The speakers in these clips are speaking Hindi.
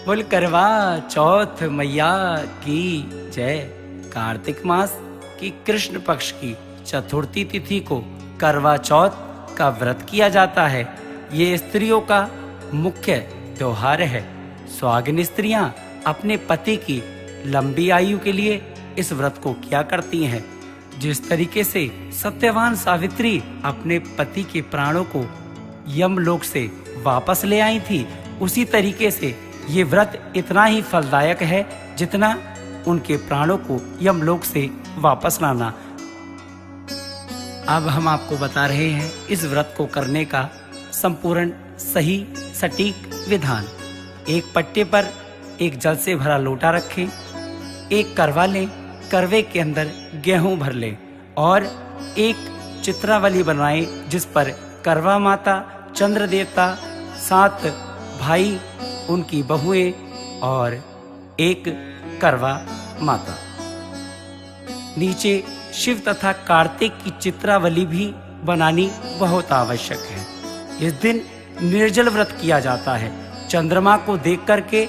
बोल करवा चौथ मैया की जय। कार्तिक मास की कृष्ण पक्ष की चतुर्थी तिथि को करवा चौथ का व्रत किया जाता है। ये स्त्रियों का मुख्य त्योहार है। सुहागिन स्त्रियां अपने पति की लंबी आयु के लिए इस व्रत को किया करती हैं। जिस तरीके से सत्यवान सावित्री अपने पति के प्राणों को यमलोक से वापस ले आई थी, उसी तरीके से ये व्रत इतना ही फलदायक है जितना उनके प्राणों को यमलोक से वापस लाना। अब हम आपको बता रहे हैं इस व्रत को करने का संपूर्ण सही सटीक विधान। एक पट्टे पर एक जल से भरा लोटा रखें, एक करवा लें, करवे के अंदर गेहूं भर लें और एक चित्रावली बनाएं जिस पर करवा माता, चंद्र देवता, 7 भाई, उनकी बहुएं और एक करवा माता। नीचे शिव तथा कार्तिक की चित्रावली भी बनानी बहुत आवश्यक है। इस दिन निर्जल व्रत किया जाता है। चंद्रमा को देख करके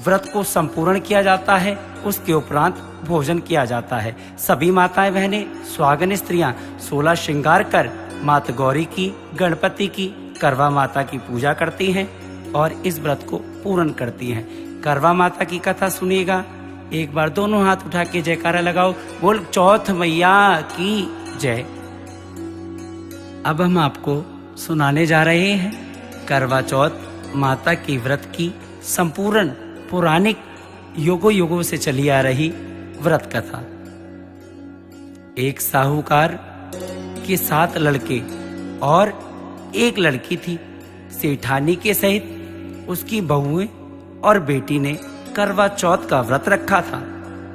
व्रत को संपूर्ण किया जाता है। उसके उपरांत भोजन किया जाता है। सभी माताएं बहनें, सुहागिन स्त्रियां 16 श्रृंगार कर माता गौरी की, गणपति की, करवा माता की पूजा करती हैं और इस व्रत को पूर्ण करती हैं। करवा माता की कथा सुनिएगा। एक बार दोनों हाथ उठा के जयकारा लगाओ, बोल चौथ मैया की जय। अब हम आपको सुनाने जा रहे हैं करवा चौथ माता की व्रत की संपूर्ण पौराणिक युगों युगों से चली आ रही व्रत कथा। एक साहूकार के 7 लड़के और एक लड़की थी। सेठानी के सहित उसकी बहुएं और बेटी ने करवा चौथ का व्रत रखा था।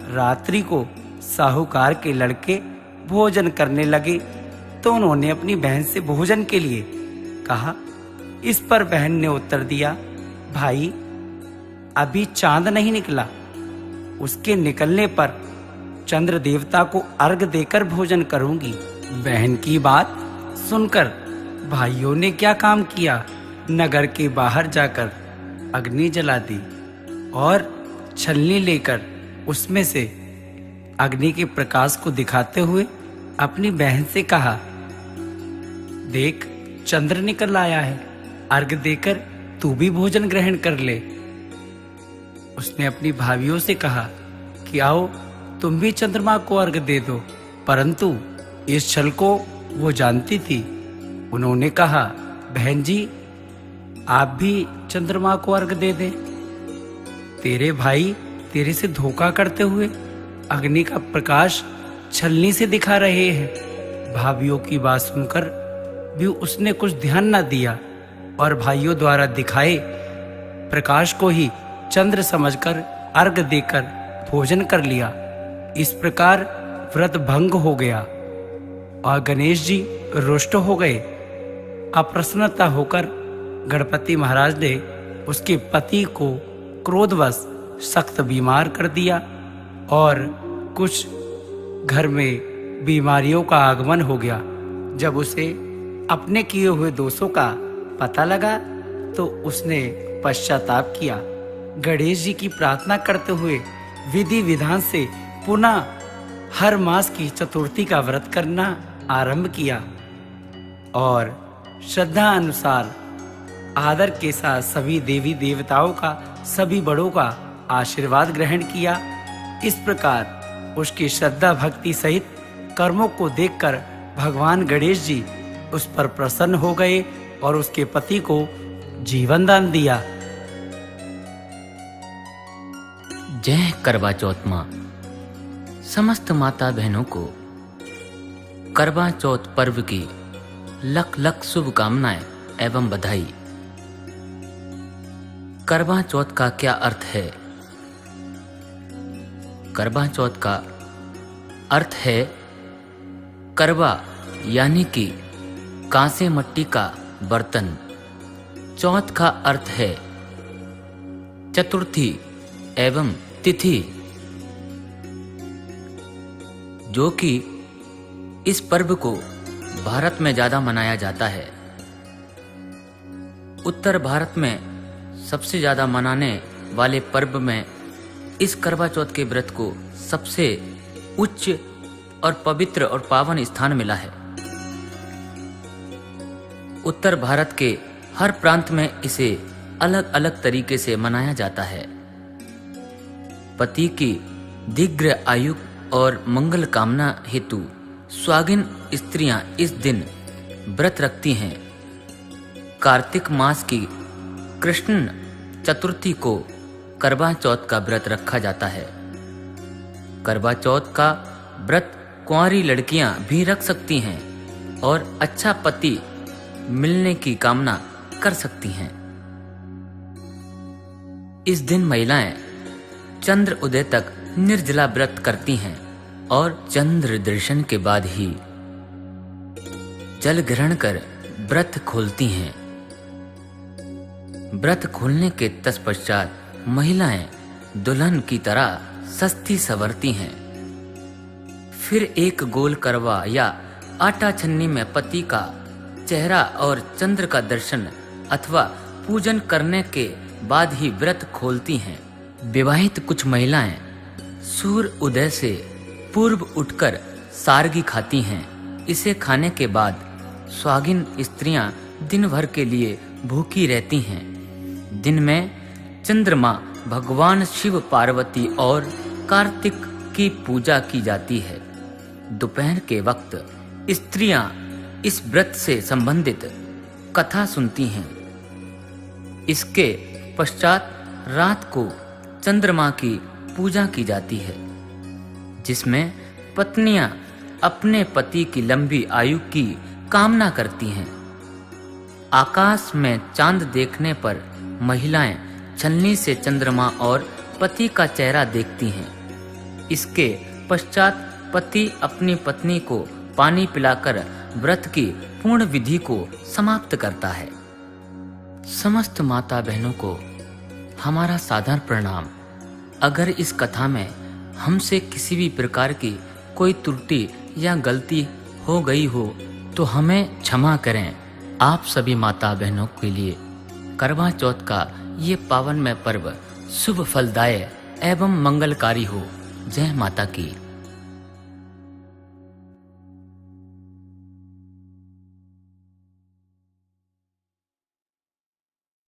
रात्रि को साहूकार के लड़के भोजन करने लगे तो उन्होंने अपनी बहन से भोजन के लिए कहा। इस पर बहन ने उत्तर दिया, भाई अभी चांद नहीं निकला, उसके निकलने पर चंद्र देवता को अर्घ देकर भोजन करूंगी। बहन की बात सुनकर भाइयों ने क्या काम किया, नगर के बाहर जाकर अग्नि जला दी और छलनी लेकर उसमें से अग्नि के प्रकाश को दिखाते हुए अपनी बहन से कहा, देख चंद्र निकल आया है, अर्घ देकर तू भी भोजन ग्रहण कर ले। उसने अपनी भाभियों से कहा कि आओ तुम भी चंद्रमा को अर्घ दे दो, परंतु इस छल को वो जानती थी। उन्होंने कहा, बहन जी आप भी चंद्रमा को अर्घ दे दे। तेरे भाई तेरे से धोखा करते हुए अग्नि का प्रकाश छलनी से दिखा रहे हैं। भाभियों की बात सुनकर भी उसने कुछ ध्यान न दिया और भाइयों द्वारा दिखाए प्रकाश को ही चंद्र समझकर अर्घ देकर भोजन कर लिया। इस प्रकार व्रत भंग हो गया और गणेश जी रुष्ट हो गए। अप्रसन्नता होकर गणपति महाराज ने उसके पति को क्रोधवश सख्त बीमार कर दिया और कुछ घर में बीमारियों का आगमन हो गया। जब उसे अपने किए हुए दोषों का पता लगा तो उसने पश्चाताप किया। गणेश जी की प्रार्थना करते हुए विधि विधान से पुनः हर मास की चतुर्थी का व्रत करना आरंभ किया और श्रद्धा अनुसार आदर के साथ सभी देवी देवताओं का, सभी बड़ों का आशीर्वाद ग्रहण किया। इस प्रकार उसकी श्रद्धा भक्ति सहित कर्मों को देखकर भगवान गणेश जी उस पर प्रसन्न हो गए और उसके पति को जीवन दान दिया। जय करवा चौथ माँ। समस्त माता बहनों को करवा चौथ पर्व की लख लख शुभकामनाएं एवं बधाई। करवा चौथ का क्या अर्थ है? करवा चौथ का अर्थ है करवा यानी कि कांसे मट्टी का बर्तन। चौथ का अर्थ है चतुर्थी एवं तिथि, जो कि इस पर्व को भारत में ज्यादा मनाया जाता है। उत्तर भारत में सबसे ज्यादा मनाने वाले पर्व में इस करवा चौथ के व्रत को सबसे उच्च और पवित्र और पावन स्थान मिला है। उत्तर भारत के हर प्रांत में इसे अलग अलग तरीके से मनाया जाता है। पति की दीर्घ आयु और मंगल कामना हेतु सुहागिन स्त्रियां इस दिन व्रत रखती हैं। कार्तिक मास की कृष्ण चतुर्थी को करवा चौथ का व्रत रखा जाता है। करवा चौथ का व्रत कुंवारी लड़कियां भी रख सकती हैं और अच्छा पति मिलने की कामना कर सकती हैं। इस दिन महिलाएं चंद्र उदय तक निर्जला व्रत करती हैं और चंद्र दर्शन के बाद ही जल ग्रहण कर व्रत खोलती हैं। व्रत खोलने के तत्पश्चात महिलाएं दुल्हन की तरह सस्ती संवरती हैं। फिर एक गोल करवा या आटा छन्नी में पति का चेहरा और चंद्र का दर्शन अथवा पूजन करने के बाद ही व्रत खोलती हैं। विवाहित कुछ महिलाएं सूर्य उदय से पूर्व उठकर सारगी खाती हैं। इसे खाने के बाद सुहागिन स्त्रियां दिन भर के लिए भूखी रहती हैं। दिन में चंद्रमा, भगवान शिव, पार्वती और कार्तिक की पूजा की जाती है। दोपहर के वक्त स्त्रियां इस व्रत से संबंधित कथा सुनती हैं। इसके पश्चात रात को चंद्रमा की पूजा की जाती है, जिसमें पत्नियां अपने पति की लंबी आयु की कामना करती हैं। आकाश में चांद देखने पर महिलाएं छलनी से चंद्रमा और पति का चेहरा देखती हैं। इसके पश्चात पति अपनी पत्नी को पानी पिलाकर व्रत की पूर्ण विधि को समाप्त करता है। समस्त माता बहनों को हमारा सादर प्रणाम। अगर इस कथा में हमसे किसी भी प्रकार की कोई त्रुटि या गलती हो गई हो तो हमें क्षमा करें। आप सभी माता बहनों के लिए करवा चौथ का ये पावनमय पर्व शुभ फलदायक एवं मंगलकारी हो। जय माता की।